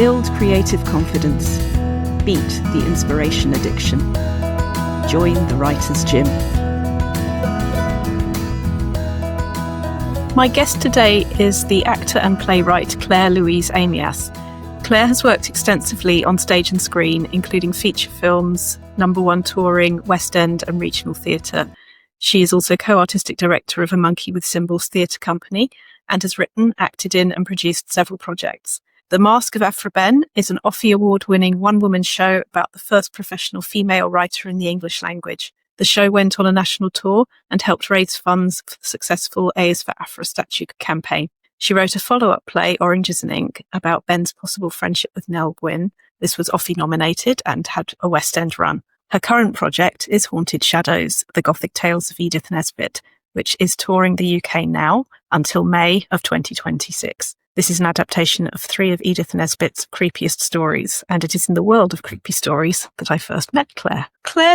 Build creative confidence. Beat the inspiration addiction. Join the Writer's Gym. My guest today is the actor and playwright Louise Amias. Claire has worked extensively on stage and screen, including feature films, #1 touring, West End and regional theatre. She is also co-artistic director of a Monkey with Cymbals theatre company and has written, acted in and produced several projects. The Masks of Aphra Behn is an Offie award-winning one-woman show about the first professional female writer in the English language. The show went on a national tour and helped raise funds for the successful A's for Aphra statue campaign. She wrote a follow-up play, Oranges and Ink, about Ben's possible friendship with Nell Gwynn. This was Offie-nominated and had a West End run. Her current project is Haunted Shadows, the Gothic tales of Edith Nesbit, which is touring the UK now until May of 2026. This is an adaptation of 3 of Edith Nesbit's creepiest stories, and it is in the world of creepy stories that I first met Claire.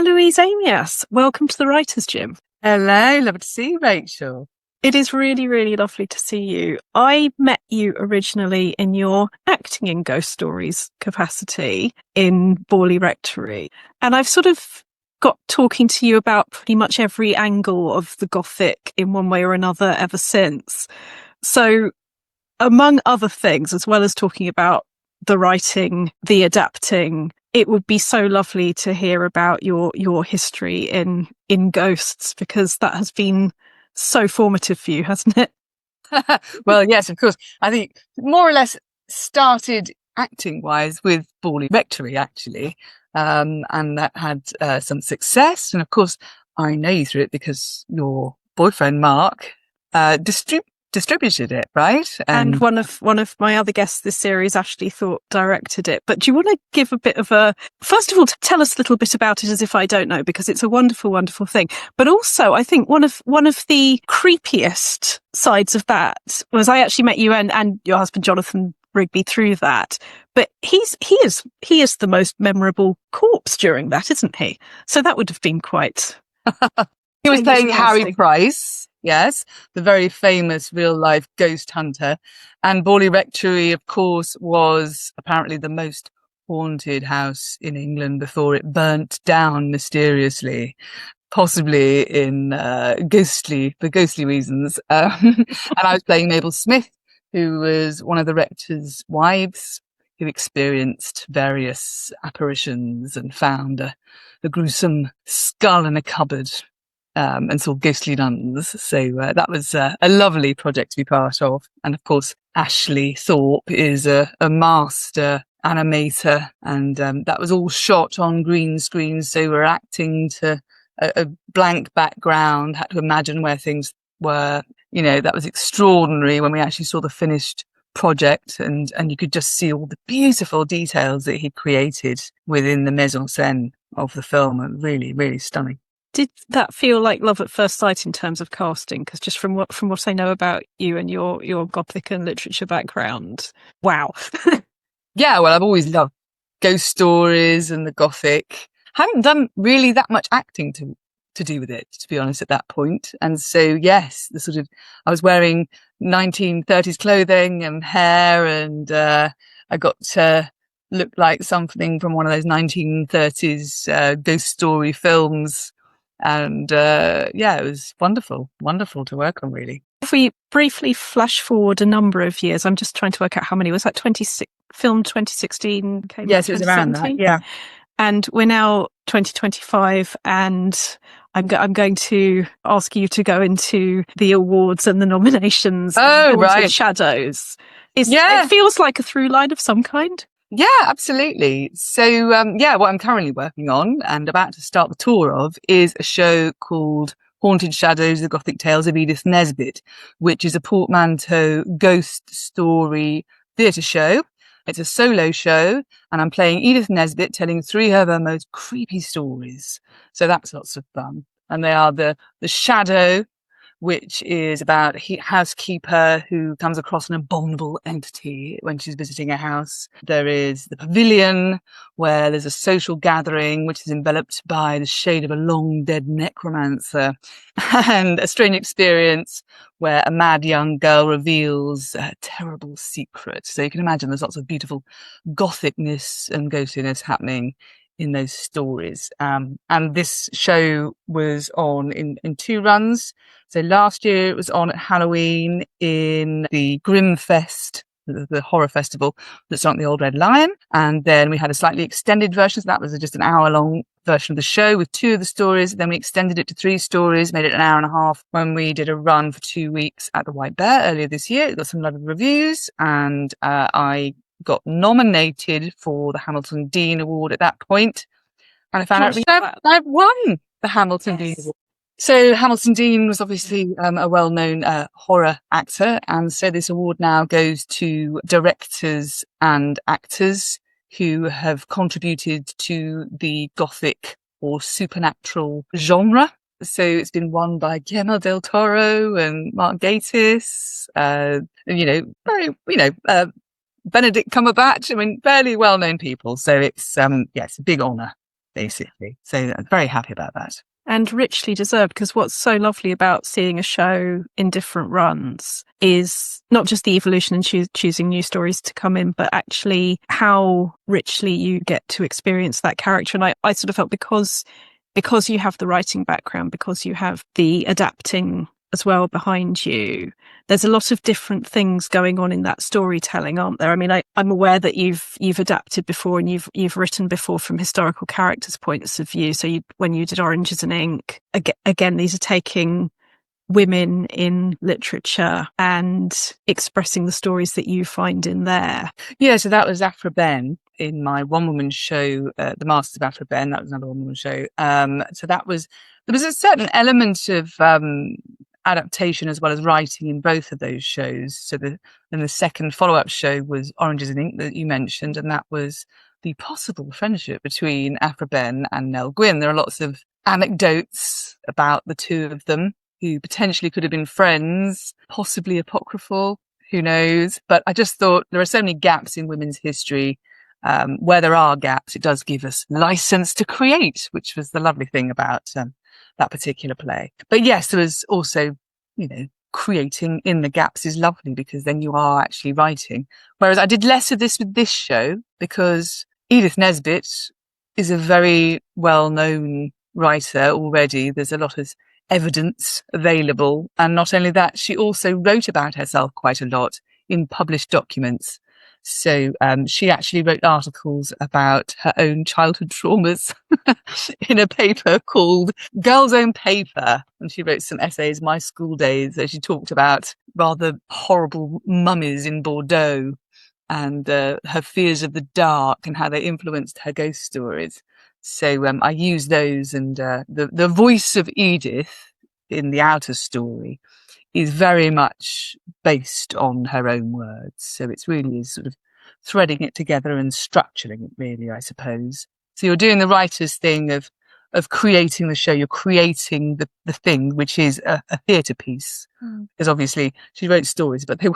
Louise Amias, welcome to the Writer's Gym. Hello, lovely to see you, Rachel. It is really, really lovely to see you. I met you originally in your acting in ghost stories capacity in Borley Rectory, and I've sort of got talking to you about pretty much every angle of the Gothic in one way or another ever since. So, among other things, as well as talking about the writing, the adapting, it would be so lovely to hear about your history in ghosts, because that has been so formative for you, hasn't it? Well, yes, of course. I think more or less started acting-wise with Borley Rectory, actually, and that had some success. And of course, I know you through it because your boyfriend, Mark, distributed it, right? And one of my other guests this series, Ashley Thorpe, directed it. But do you want to give a bit of first of all, to tell us a little bit about it, as if I don't know, because it's a wonderful, wonderful thing. But also, I think one of the creepiest sides of that was I actually met you and your husband Jonathan Rigby through that. But he is the most memorable corpse during that, isn't he? So that would have been quite. He was playing Harry Price. Yes, the very famous real-life ghost hunter. And Borley Rectory, of course, was apparently the most haunted house in England before it burnt down mysteriously, possibly in ghostly reasons. And I was playing Mabel Smith, who was one of the rector's wives, who experienced various apparitions and found a gruesome skull in a cupboard. And saw ghostly nuns. So that was a lovely project to be part of. And of course, Ashley Thorpe is a master animator, and that was all shot on green screen. So we're acting to a blank background, had to imagine where things were. You know, that was extraordinary when we actually saw the finished project, and you could just see all the beautiful details that he created within the mise en scène of the film. And really, really stunning. Did that feel like love at first sight in terms of casting? Because just from what I know about you and your Gothic and literature background, wow. Yeah, well, I've always loved ghost stories and the Gothic. Hadn't done really that much acting to do with it, to be honest, at that point. And so, yes, I was wearing 1930s clothing and hair, and I got to look like something from one of those 1930s ghost story films. And it was wonderful to work on, really. If we briefly flash forward a number of years, I'm just trying to work out how many. Was that 2016? Yes, it was around that, yeah. And we're now 2025, and I'm going to ask you to go into the awards and the nominations. Oh, right. Shadows. It feels like a through line of some kind. Yeah, absolutely. So, what I'm currently working on and about to start the tour of is a show called Haunted Shadows, the Gothic tales of Edith Nesbit, which is a portmanteau ghost story theatre show. It's a solo show, and I'm playing Edith Nesbit, telling 3 of her most creepy stories. So that's lots of fun. And they are the shadow which is about a housekeeper who comes across an abominable entity when she's visiting a house. There is the pavilion, where there's a social gathering which is enveloped by the shade of a long dead necromancer, and a strange experience where a mad young girl reveals a terrible secret. So you can imagine there's lots of beautiful Gothicness and ghostiness happening in those stories. And this show was on in 2 runs. So last year it was on at Halloween in the Grimfest, the horror festival that's on the Old Red Lion. And then we had a slightly extended version. So that was just an hour-long version of the show with 2 of the stories. Then we extended it to 3 stories, made it an hour and a half when we did a run for 2 weeks at the White Bear earlier this year. It got some lovely reviews, and I got nominated for the Hamilton Dean Award at that point. And I found out I've won the Hamilton Dean Award. So Hamilton Dean was obviously a well-known horror actor, and so this award now goes to directors and actors who have contributed to the Gothic or supernatural genre. So it's been won by Guillermo del Toro and Mark Gatiss, Benedict Cumberbatch. I mean, fairly well-known people. So it's it's a big honour, basically. So I'm very happy about that. And richly deserved, because what's so lovely about seeing a show in different runs is not just the evolution and choosing new stories to come in, but actually how richly you get to experience that character. And I sort of felt because you have the writing background, because you have the adapting as well behind you, there's a lot of different things going on in that storytelling, aren't there? I mean, I'm aware that you've adapted before, and you've written before from historical characters' points of view. So when you did Oranges and Ink, again, these are taking women in literature and expressing the stories that you find in there. Yeah, so that was Aphra Behn in my one-woman show, The Masks of Aphra Behn. That was another one-woman show. So there was a certain element of adaptation as well as writing in both of those shows. So the second follow-up show was Oranges and Ink that you mentioned, and that was the possible friendship between Aphra Behn and Nell Gwynn. There are lots of anecdotes about the 2 of them who potentially could have been friends, possibly apocryphal, who knows? But I just thought there are so many gaps in women's history. Where there are gaps, it does give us license to create, which was the lovely thing about that particular play. But yes, there was also, creating in the gaps is lovely, because then you are actually writing. Whereas I did less of this with this show, because Edith Nesbit is a very well-known writer already. There's a lot of evidence available. And not only that, she also wrote about herself quite a lot in published documents. So she actually wrote articles about her own childhood traumas in a paper called Girl's Own Paper. And she wrote some essays, My School Days. So she talked about rather horrible mummies in Bordeaux and her fears of the dark and how they influenced her ghost stories. So I used those, and the voice of Edith in the outer story is very much based on her own words. So it's really sort of threading it together and structuring it, really, I suppose. So you're doing the writer's thing of creating the show. You're creating the thing, which is a theatre piece. Because obviously she wrote stories, but they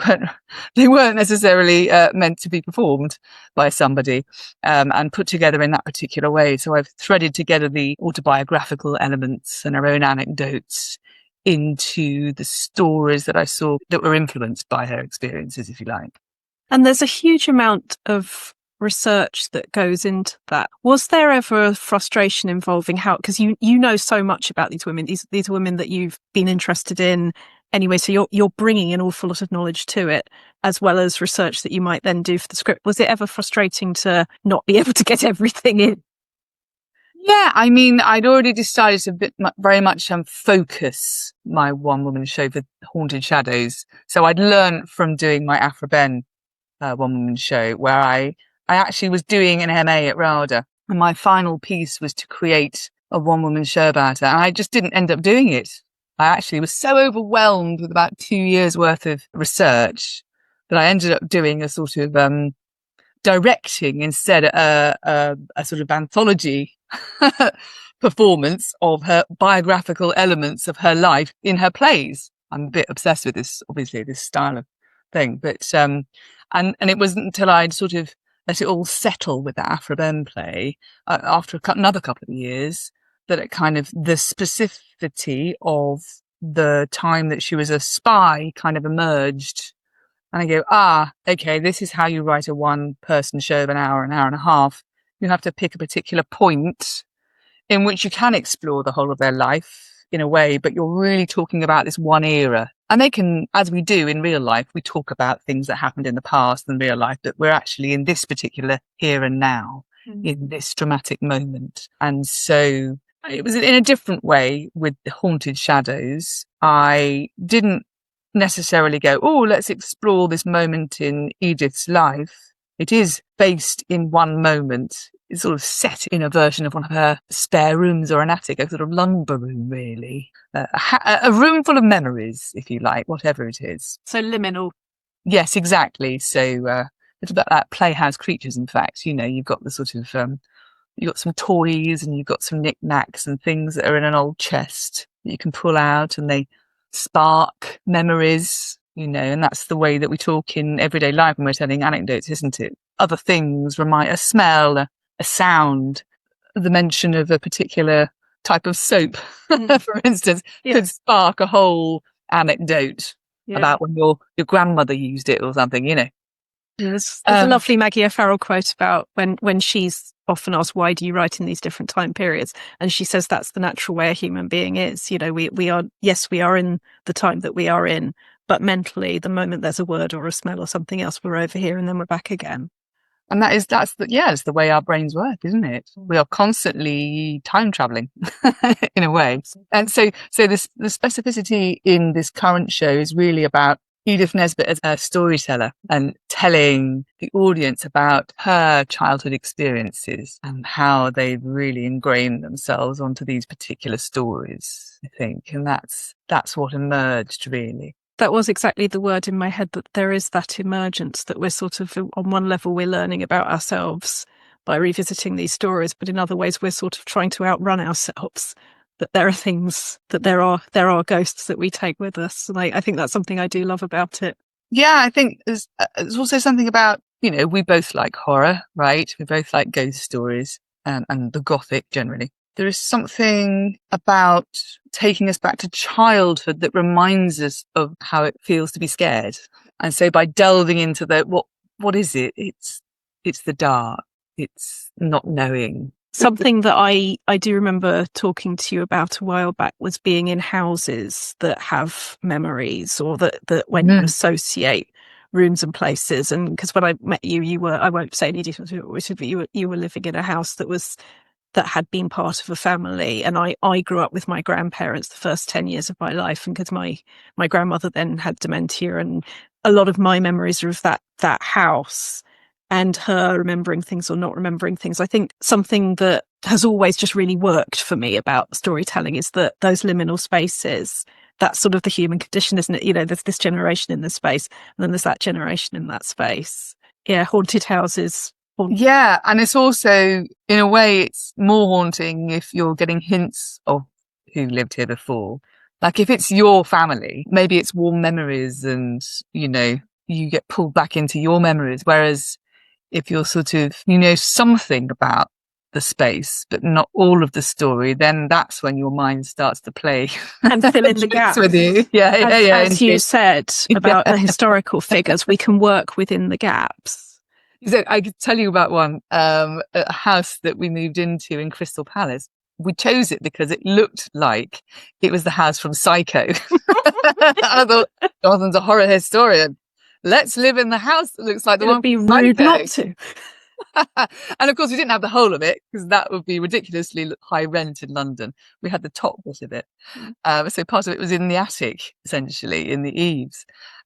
weren't necessarily meant to be performed by somebody and put together in that particular way. So I've threaded together the autobiographical elements and her own anecdotes into the stories that I saw that were influenced by her experiences, if you like. And there's a huge amount of research that goes into that. Was there ever a frustration involving how, because you know so much about these women, these are women that you've been interested in anyway, so you're bringing an awful lot of knowledge to it, as well as research that you might then do for the script. Was it ever frustrating to not be able to get everything in? Yeah, I mean, I'd already decided to very much focus my one-woman show for Haunted Shadows. So I'd learned from doing my Aphra Behn one-woman show, where I actually was doing an MA at RADA, and my final piece was to create a one-woman show about her. And I just didn't end up doing it. I actually was so overwhelmed with about 2 years worth of research that I ended up doing a sort of directing instead a sort of anthology performance of her biographical elements of her life in her plays. I'm a bit obsessed with this, obviously, this style of thing. But and it wasn't until I'd sort of let it all settle with the Aphra Behn play after another couple of years, that it kind of, the specificity of the time that she was a spy kind of emerged. And I go, okay, this is how you write a one-person show of an hour and a half. You have to pick a particular point in which you can explore the whole of their life in a way, but you're really talking about this one era. And they can, as we do in real life, we talk about things that happened in the past and real life, but we're actually in this particular here and now, in this dramatic moment. And so it was in a different way with the Haunted Shadows. I didn't necessarily go, let's explore this moment in Edith's life. It is based in one moment. It's sort of set in a version of one of her spare rooms or an attic, a sort of lumber room, really. A room full of memories, if you like, whatever it is. So liminal. Yes, exactly. So it's about that playhouse creatures, in fact. You know, you've got the sort of, you've got some toys and you've got some knickknacks and things that are in an old chest that you can pull out and they spark memories, you know, and that's the way that we talk in everyday life when we're telling anecdotes, isn't it? Other things remind, a smell, a sound, the mention of a particular type of soap, for instance, could spark a whole anecdote about when your grandmother used it or something, you know. There's a lovely Maggie O'Farrell quote about when she's often asked, why do you write in these different time periods? And she says that's the natural way a human being is. You know, we are in the time that we are in, but mentally, the moment there's a word or a smell or something else, we're over here and then we're back again. And it's the way our brains work, isn't it? We are constantly time traveling in a way. And so the specificity in this current show is really about Edith Nesbit as a storyteller and telling the audience about her childhood experiences and how they've really ingrained themselves onto these particular stories, I think. And that's what emerged, really. That was exactly the word in my head, that there is that emergence, that we're sort of, on one level, we're learning about ourselves by revisiting these stories, but in other ways, we're sort of trying to outrun ourselves. That there are things, that there are ghosts that we take with us. And I think that's something I do love about it. Yeah, I think there's also something about, you know, we both like horror, right? We both like ghost stories and the Gothic generally. There is something about taking us back to childhood that reminds us of how it feels to be scared. And so by delving into what is it? It's the dark. It's not knowing. Something that I do remember talking to you about a while back was being in houses that have memories, or that when you associate rooms and places. And because when I met you were, I won't say any details, but you were living in a house that had been part of a family. And I grew up with my grandparents the first 10 years of my life. And because my grandmother then had dementia, and a lot of my memories are of that house and her remembering things or not remembering things. I think something that has always just really worked for me about storytelling is that those liminal spaces, that's sort of the human condition, isn't it? You know, there's this generation in this space and then there's that generation in that space. Yeah, haunted houses. Yeah, and it's also, in a way, it's more haunting if you're getting hints of who lived here before. Like if it's your family, maybe it's warm memories and, you know, you get pulled back into your memories. Whereas if you're sort of, you know, something about the space, but not all of the story, then that's when your mind starts to play and fill in the gaps with you. As you said about the historical figures, we can work within the gaps. So I could tell you about one, a house that we moved into in Crystal Palace. We chose it because it looked like it was the house from Psycho. I thought, Jonathan's a horror historian. Let's live in the house that looks like the one. It'd be rude not to. And of course, we didn't have the whole of it because that would be ridiculously high rent in London. We had the top bit of it. So part of it was in the attic, essentially, in the eaves.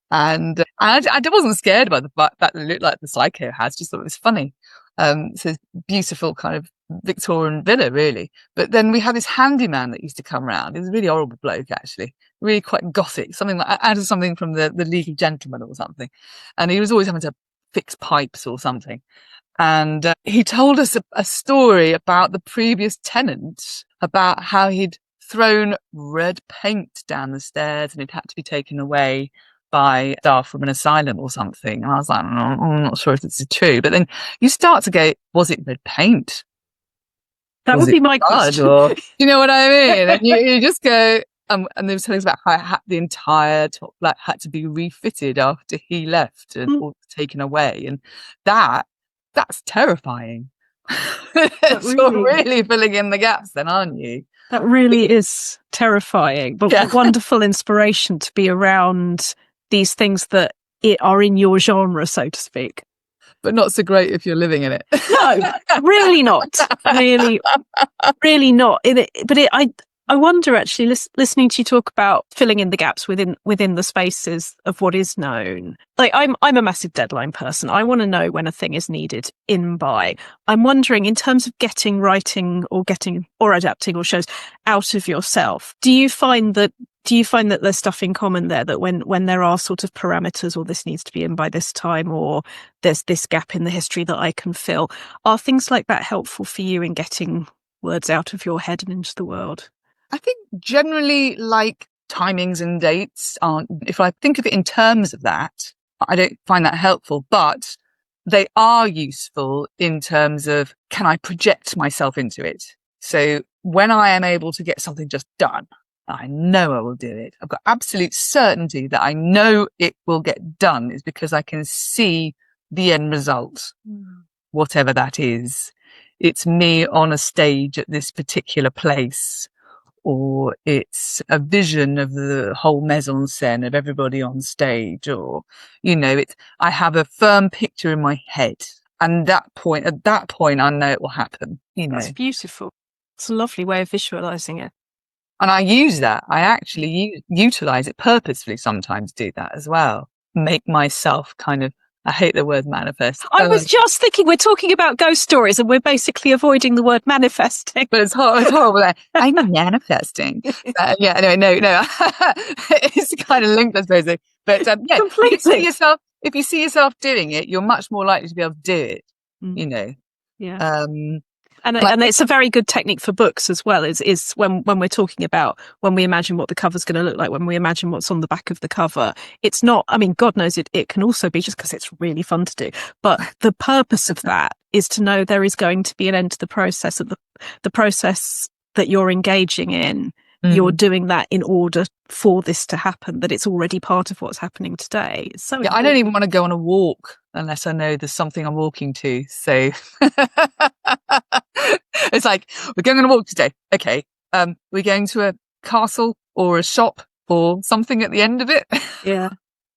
And I wasn't scared by the fact that it looked like the Psycho house, just thought it was funny. So beautiful kind of Victorian villa, really. But then we had this handyman that used to come round. He was a really horrible bloke, actually. Really quite Gothic, something like out of something from the League of Gentlemen or something. And he was always having to fix pipes or something. And he told us a story about the previous tenant, about how he'd thrown red paint down the stairs and it had to be taken away by staff from an asylum or something. And I was like, I'm not sure if this is true. But then you start to go, was it red paint? That would be my question. Or, you know what I mean? And you just go, and there was things about how the entire top flat had to be refitted after he left or taken away. And that's terrifying. You're really filling in the gaps then, aren't you? That really is terrifying, but wonderful inspiration to be around these things that are in your genre, so to speak. But not so great if you're living in it. No, really not. Really not. I wonder, actually, listening to you talk about filling in the gaps within the spaces of what is known. Like, I'm a massive deadline person. I want to know when a thing is needed in by. I'm wondering, in terms of writing or adapting or shows out of yourself, do you find that there's stuff in common there, that when there are sort of parameters, or this needs to be in by this time, or there's this gap in the history that I can fill, are things like that helpful for you in getting words out of your head and into the world? I think generally, like, timings and dates aren't, if I think of it in terms of that, I don't find that helpful, but they are useful in terms of, can I project myself into it? So when I am able to get something just done, I know I will do it. I've got absolute certainty that I know it will get done, is because I can see the end result, whatever that is. It's me on a stage at this particular place, or it's a vision of the whole mise-en-scène of everybody on stage, or, I have a firm picture in my head. And at that point, I know it will happen. That's beautiful. It's a lovely way of visualizing it. And I use that. I actually utilize it purposefully sometimes, do that as well. Make myself kind of, I hate the word manifest. I was just thinking, we're talking about ghost stories and we're basically avoiding the word manifesting. But it's horrible. I'm manifesting. Anyway, no. It's kind of linked, I suppose. But completely. If you see yourself doing it, you're much more likely to be able to do it, Yeah. And it's a very good technique for books as well, is when we're talking about, when we imagine what the cover's going to look like, when we imagine what's on the back of the cover. It's not, I mean, God knows it can also be just because it's really fun to do. But the purpose of that is to know there is going to be an end to the process, of the process that you're engaging in. You're doing that in order for this to happen, that it's already part of what's happening today. It's so I don't even want to go on a walk unless I know there's something I'm walking to. So it's like, we're going on a walk today. Okay. We're going to a castle or a shop or something at the end of it. Yeah.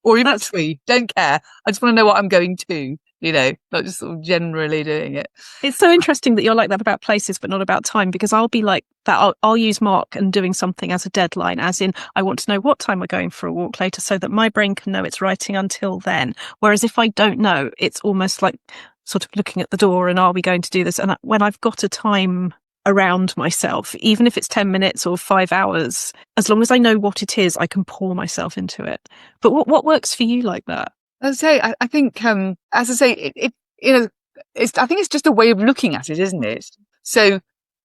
Or even a tree. Don't care. I just want to know what I'm going to. Not just sort of generally doing it. It's so interesting that you're like that about places, but not about time, because I'll be like that. I'll use mark and doing something as a deadline, as in, I want to know what time we're going for a walk later so that my brain can know it's writing until then. Whereas if I don't know, it's almost like sort of looking at the door and, are we going to do this? And when I've got a time around myself, even if it's 10 minutes or 5 hours, as long as I know what it is, I can pour myself into it. But what works for you like that? As I say, I think, as I say, I think it's just a way of looking at it, isn't it? So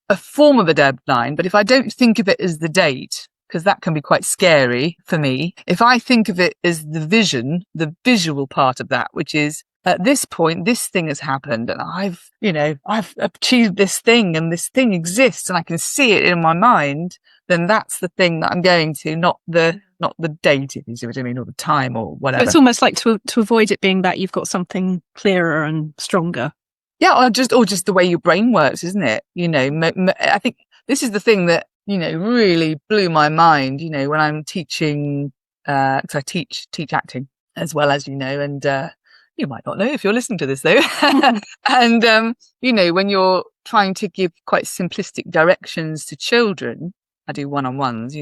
a form of a deadline, but if I don't think of it as the date, because that can be quite scary for me, if I think of it as the vision, the visual part of that, which is, at this point, this thing has happened and I've achieved this thing and this thing exists and I can see it in my mind, then that's the thing that I'm going to, not the date, if you see what I mean, or the time or whatever. So it's almost like to avoid it being that you've got something clearer and stronger. Yeah, or just the way your brain works, isn't it? I think this is the thing that, really blew my mind, when I'm teaching, because I teach acting as well, as you know, and you might not know if you're listening to this though. And, when you're trying to give quite simplistic directions to children, I do one-on-ones,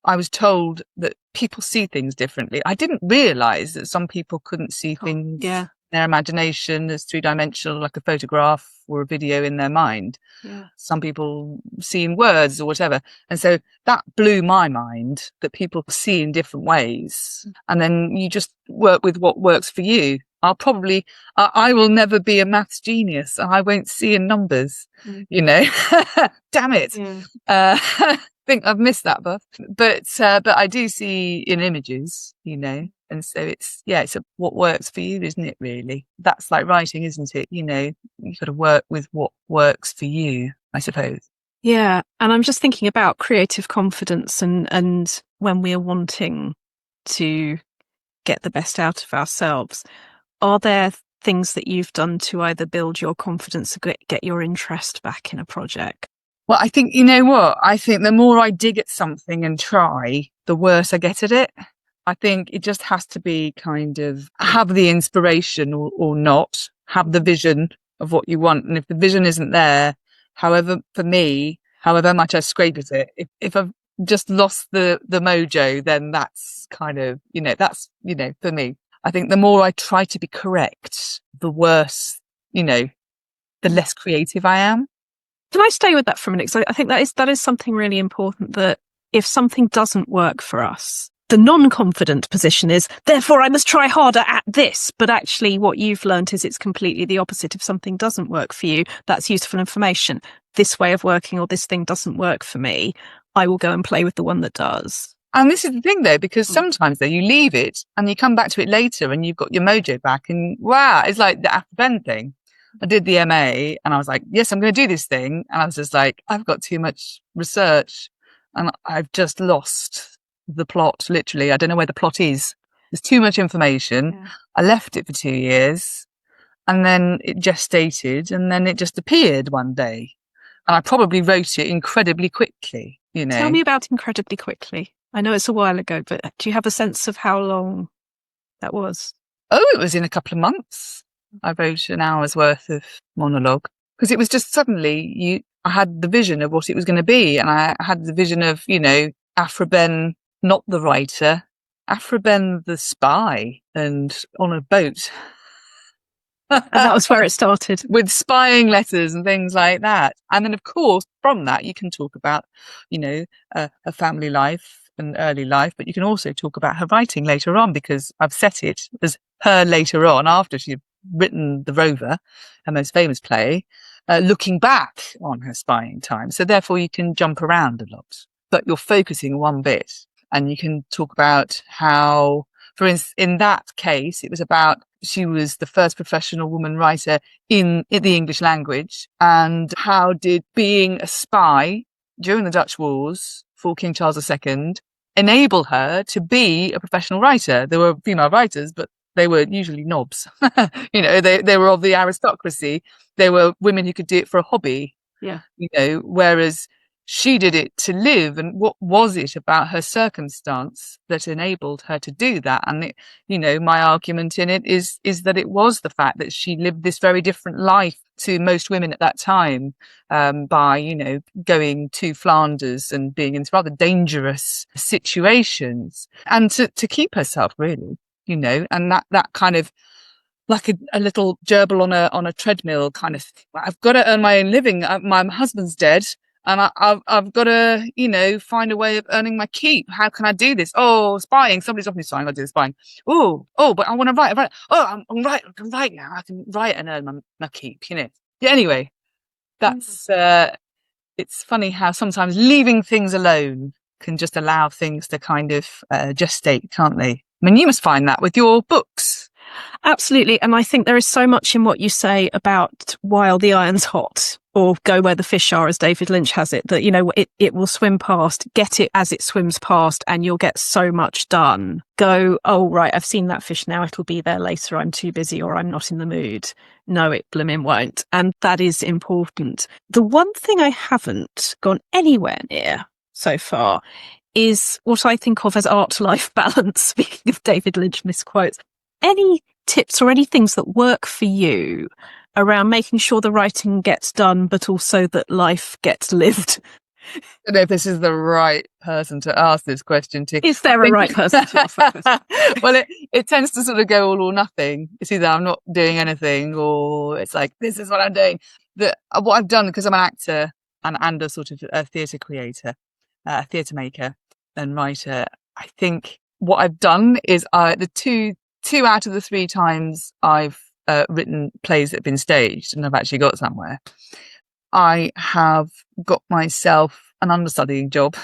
I was told that people see things differently. I didn't realise that some people couldn't see things, their imagination as three-dimensional, like a photograph or a video in their mind. Yeah. Some people see in words or whatever. And so that blew my mind, that people see in different ways. And then you just work with what works for you. I will never be a maths genius and I won't see in numbers, Damn it. Yeah. think I've missed that buff, but I do see in images, you know, and so it's what works for you, isn't it? Really, that's like writing, isn't it? You know, you've got to work with what works for you, I suppose. Yeah, and I'm just thinking about creative confidence and when we are wanting to get the best out of ourselves, are there things that you've done to either build your confidence or get your interest back in a project? Well, I think, you know what? I think the more I dig at something and try, the worse I get at it. I think it just has to be kind of have the inspiration or not, have the vision of what you want. And if the vision isn't there, however much I scrape at it, if I've just lost the mojo, then that's kind of, you know, that's, you know, for me, I think the more I try to be correct, the worse, you know, the less creative I am. Can I stay with that for a minute? So I think that is something really important, that if something doesn't work for us, the non-confident position is, therefore I must try harder at this. But actually what you've learned is it's completely the opposite. If something doesn't work for you, that's useful information. This way of working or this thing doesn't work for me. I will go and play with the one that does. And this is the thing though, because sometimes though you leave it and you come back to it later and you've got your mojo back and wow, it's like the Aphra Behn thing. I did the MA and I was like, yes, I'm going to do this thing. And I was just like, I've got too much research and I've just lost the plot. Literally, I don't know where the plot is. There's too much information. Yeah. I left it for 2 years and then it gestated and then it just appeared one day. And I probably wrote it incredibly quickly, you know. Tell me about incredibly quickly. I know it's a while ago, but do you have a sense of how long that was? Oh, it was in a couple of months. I wrote an hour's worth of monologue because it was just suddenly I had the vision of what it was going to be. And I had the vision of, you know, Aphra Behn, not the writer, Aphra Behn, the spy, and on a boat. And that was where it started. With spying letters and things like that. And then, of course, from that, you can talk about, you know, her family life and early life, but you can also talk about her writing later on because I've set it as her later on after she'd written The Rover, her most famous play, looking back on her spying time. So therefore you can jump around a lot, but you're focusing one bit and you can talk about how, for instance, in that case, it was about she was the first professional woman writer in the English language, and how did being a spy during the Dutch Wars for King Charles II enable her to be a professional writer. There were female writers, but they were usually knobs. You know, they were of the aristocracy. They were women who could do it for a hobby. Yeah. You know, whereas she did it to live. And what was it about her circumstance that enabled her to do that? And it, you know, my argument in it is that it was the fact that she lived this very different life to most women at that time, by, you know, going to Flanders and being in rather dangerous situations, and to keep herself, really, you know, and that kind of like a little gerbil on a treadmill kind of thing. I've got to earn my own living. My husband's dead. And I've got to, you know, find a way of earning my keep. How can I do this? Oh, spying. Somebody's off me spying. I'll do the spying. Oh, but I want to write. Oh, I'm right. I can write now. I can write and earn my keep, you know. Yeah, anyway, that's, it's funny how sometimes leaving things alone can just allow things to kind of gestate, can't they? I mean, you must find that with your books. Absolutely. And I think there is so much in what you say about while the iron's hot, or go where the fish are, as David Lynch has it, that, you know, it will swim past, get it as it swims past, and you'll get so much done. Go, oh, right, I've seen that fish now, it'll be there later, I'm too busy or I'm not in the mood. No, it blimmin' won't. And that is important. The one thing I haven't gone anywhere near so far is what I think of as art-life balance, speaking of David Lynch misquotes. Any tips or any things that work for you around making sure the writing gets done, but also that life gets lived? I don't know if this is the right person to ask this question to. Is there a right person to ask that question? Well, it tends to sort of go all or nothing. It's either I'm not doing anything, or it's like, this is what I'm doing. What I've done, because I'm an actor and a sort of a theatre creator, a theatre maker and writer, I think what I've done is the two out of the 3 times I've written plays that have been staged and I've actually got somewhere, I have got myself an understudying job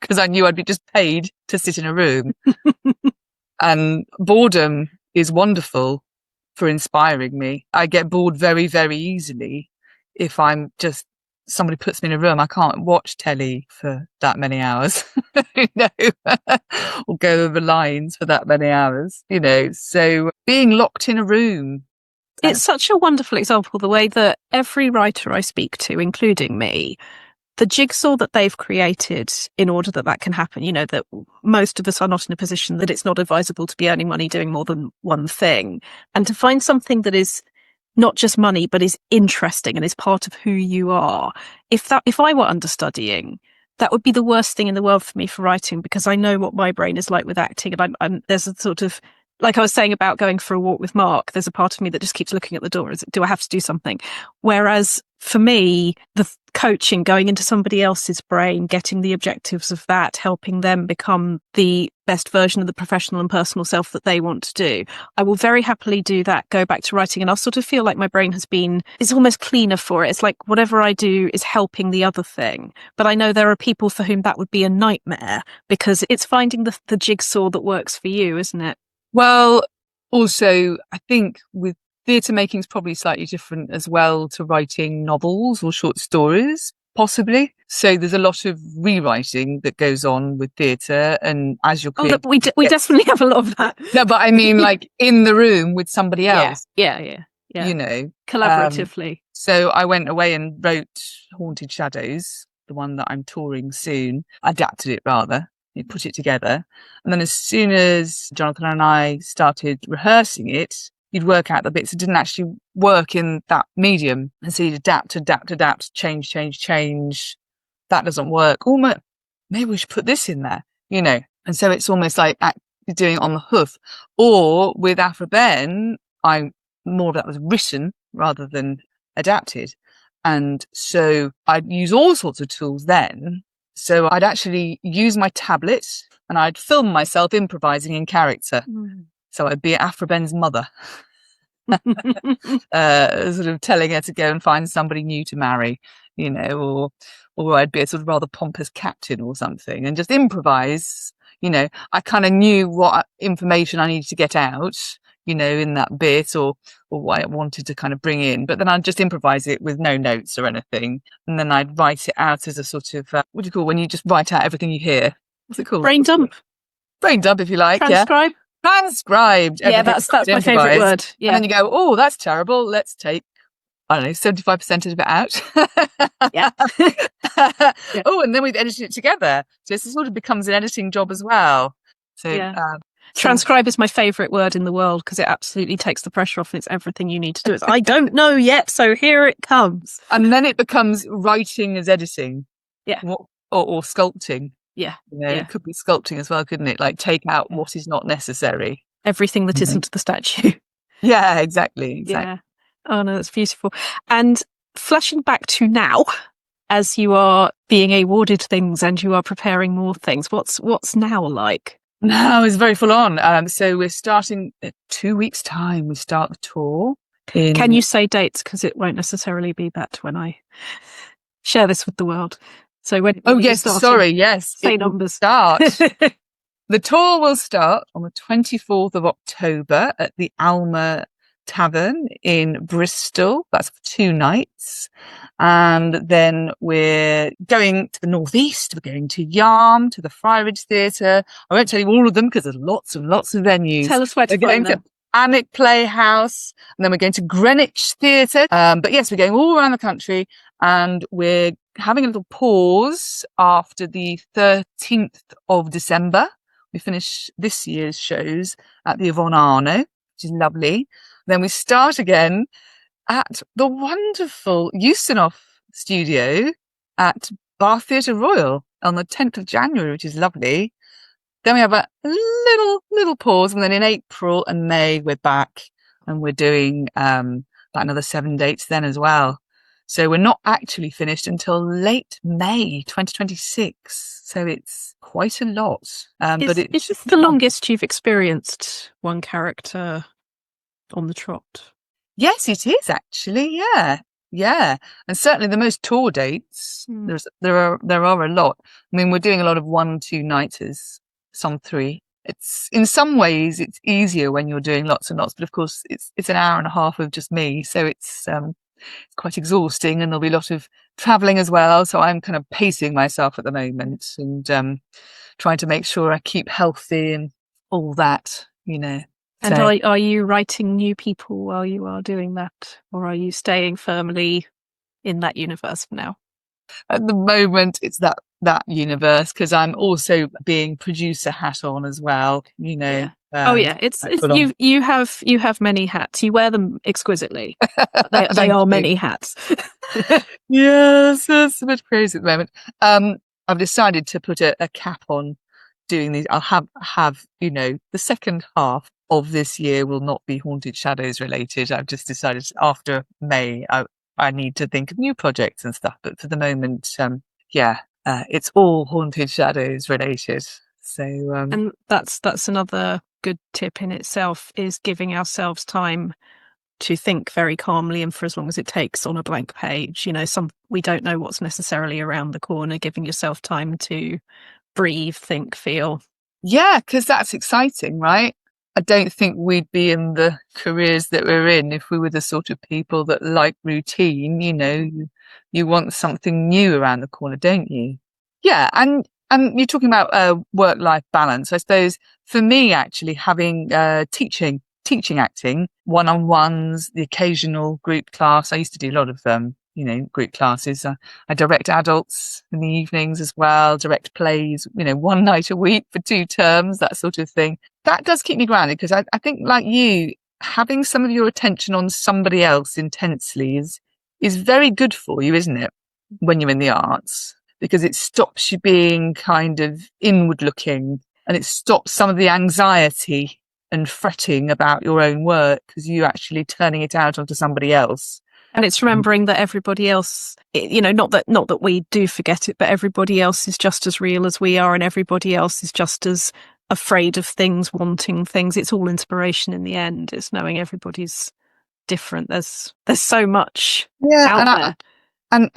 because I knew I'd be just paid to sit in a room. And boredom is wonderful for inspiring me. I get bored very, very easily if I'm just, somebody puts me in a room. I can't watch telly for that many hours, or go over lines for that many hours, So being locked in a room. It's such a wonderful example, the way that every writer I speak to, including me, the jigsaw that they've created in order that can happen, that most of us are not in a position that it's not advisable to be earning money doing more than one thing. And to find something that is not just money, but is interesting and is part of who you are. If I were understudying, that would be the worst thing in the world for me for writing, because I know what my brain is like with acting. And there's a sort of, like I was saying about going for a walk with Mark, there's a part of me that just keeps looking at the door. Do I have to do something? Whereas for me, the coaching, going into somebody else's brain, getting the objectives of that, helping them become the best version of the professional and personal self that they want to do, I will very happily do that, go back to writing, and I'll sort of feel like my brain it's almost cleaner for it. It's like whatever I do is helping the other thing. But I know there are people for whom that would be a nightmare, because it's finding the jigsaw that works for you, isn't it? Well, also, I think with theatre making is probably slightly different as well to writing novels or short stories, possibly. So there's a lot of rewriting that goes on with theatre, and as you're creating, we definitely have a lot of that. No, but I mean, like in the room with somebody else. Yeah. Collaboratively. So I went away and wrote Haunted Shadows, the one that I'm touring soon. Adapted it rather. You put it together. And then as soon as Jonathan and I started rehearsing it, you'd work out the bits that didn't actually work in that medium. And so you'd adapt, change. That doesn't work. Oh, maybe we should put this in there, And so it's almost like doing it on the hoof. Or with Aphra Behn, more of that was written rather than adapted. And so I'd use all sorts of tools then. So I'd actually use my tablet and I'd film myself improvising in character. So I'd be Aphra Behn's mother, sort of telling her to go and find somebody new to marry, or I'd be a sort of rather pompous captain or something and just improvise. I kind of knew what information I needed to get out, in that bit or what I wanted to kind of bring in. But then I'd just improvise it with no notes or anything. And then I'd write it out as a sort of, what do you call when you just write out everything you hear? What's it called? Brain dump. Brain dump, if you like. Transcribe. Yeah. Transcribed. Yeah, that's my favourite word. Yeah. And then you go, oh, that's terrible. Let's take, I don't know, 75% of it out. Yeah. Oh, and then we've edited it together. So it sort of becomes an editing job as well. So, transcribe is my favourite word in the world, because it absolutely takes the pressure off and it's everything you need to do. It's, I don't know yet, so here it comes. And then it becomes writing as editing. Yeah. Or sculpting. Yeah. It could be sculpting as well, couldn't it? Like take out what is not necessary. Everything that isn't the statue. Yeah, exactly. Yeah. Oh no, that's beautiful. And flashing back to now, as you are being awarded things and you are preparing more things, what's now like? No, it's very full on. So we're starting in 2 weeks' time. We start the tour. Can you say dates? Because it won't necessarily be that when I share this with the world. So when? Oh yes, sorry. Yes, say numbers. Start. The tour will start on the 24th of October at the Alma Tavern in Bristol. That's for 2 nights. And then we're going to the northeast. We're going to Yarm, to the Friarage Theatre. I won't tell you all of them because there's lots and lots of venues. Tell us where to find them. Alnwick Playhouse, and then we're going to Greenwich Theatre. But yes, we're going all around the country, and we're having a little pause after the 13th of December. We finish this year's shows at the Yvonne Arno, which is lovely. Then we start again at the wonderful Ustinov studio at Bath Theatre Royal on the 10th of January, which is lovely. Then we have a little pause, and then in April and May we're back, and we're doing about another 7 dates then as well. So we're not actually finished until late May 2026. So it's quite a lot. But is this the longest you've experienced one character on the trot? Yes, it is actually. Yeah. Yeah, and certainly the most tour dates. There are a lot. I mean, we're doing a lot of 1, 2 nighters, some 3. It's in some ways it's easier when you're doing lots and lots, but of course it's an hour and a half of just me, so it's quite exhausting, and there'll be a lot of travelling as well. So I'm kind of pacing myself at the moment and trying to make sure I keep healthy and all that, you know. And are you writing new people while you are doing that, or are you staying firmly in that universe for now? At the moment, it's that universe, because I'm also being producer hat on as well. You know. Yeah. It's you have many hats. You wear them exquisitely. They are many hats. Yes, it's a bit crazy at the moment. I've decided to put a cap on doing these. I'll have the second half of this year will not be Haunted Shadows related. I've just decided after May I need to think of new projects and stuff. But for the moment, it's all Haunted Shadows related. So and that's another good tip in itself, is giving ourselves time to think very calmly and for as long as it takes on a blank page. We don't know what's necessarily around the corner. Giving yourself time to breathe, think, feel. Yeah, because that's exciting, right? I don't think we'd be in the careers that we're in if we were the sort of people that like routine. You want something new around the corner, don't you? Yeah, and you're talking about work-life balance. I suppose for me, actually, having teaching acting, one-on-ones, the occasional group class. I used to do a lot of group classes. I direct adults in the evenings as well, direct plays, 1 night a week for 2 terms, that sort of thing. That does keep me grounded, because I think, like you, having some of your attention on somebody else intensely is very good for you, isn't it, when you're in the arts? Because it stops you being kind of inward looking, and it stops some of the anxiety and fretting about your own work, because you're actually turning it out onto somebody else. And it's remembering that everybody else, not that we do forget it, but everybody else is just as real as we are, and everybody else is just as afraid of things, wanting things. It's all inspiration in the end. It's knowing everybody's different. There's so much out there. And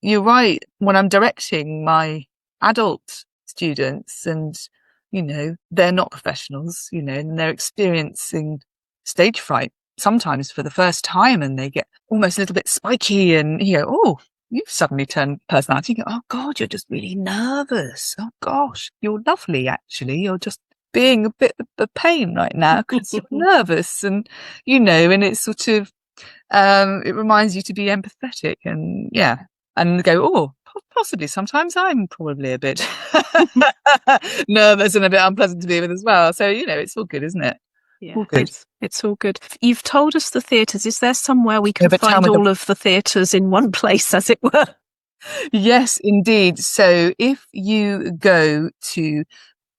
you're right. When I'm directing my adult students, and they're not professionals, and they're experiencing stage fright sometimes for the first time, and they get almost a little bit spiky, and oh, you've suddenly turned personality. You go, oh God, you're just really nervous. Oh gosh, you're lovely, actually. You're just being a bit of a pain right now because you're nervous, and and it's sort of it reminds you to be empathetic, and go, oh, possibly sometimes I'm probably a bit nervous and a bit unpleasant to be with as well. So it's all good, isn't it? Yeah, it's all good. You've told us the theatres. Is there somewhere we can find all of the theatres in one place, as it were? Yes, indeed. So if you go to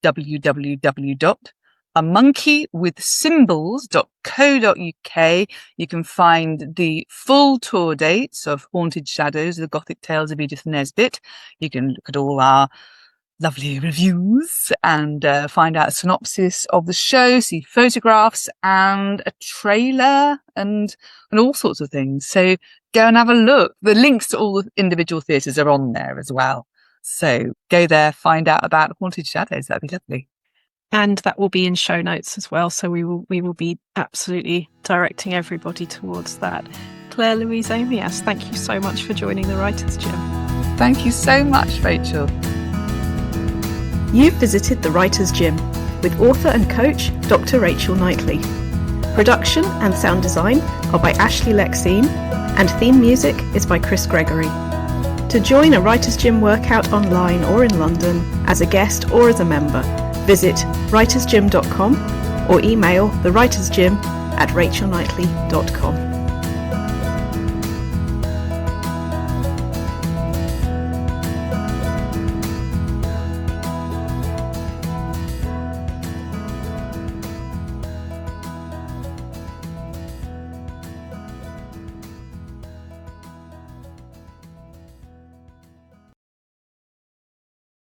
www.amonkeywithcymbals.co.uk, you can find the full tour dates of Haunted Shadows, the Gothic Tales of Edith Nesbit. You can look at all our lovely reviews and find out a synopsis of the show, see photographs and a trailer and all sorts of things. So go and have a look. The links to all the individual theatres are on there as well. So go there, find out about Haunted Shadows. That'd be lovely. And that will be in show notes as well. So we will be absolutely directing everybody towards that. Claire Louise Amias, thank you so much for joining the Writers' Gym. Thank you so much, Rachel. You've visited the Writers' Gym with author and coach Dr Rachel Knightley. Production and sound design are by Ashley Lexine, and theme music is by Chris Gregory. To join a Writers' Gym workout online or in London, as a guest or as a member, visit writersgym.com or email thewritersgym@rachelknightley.com.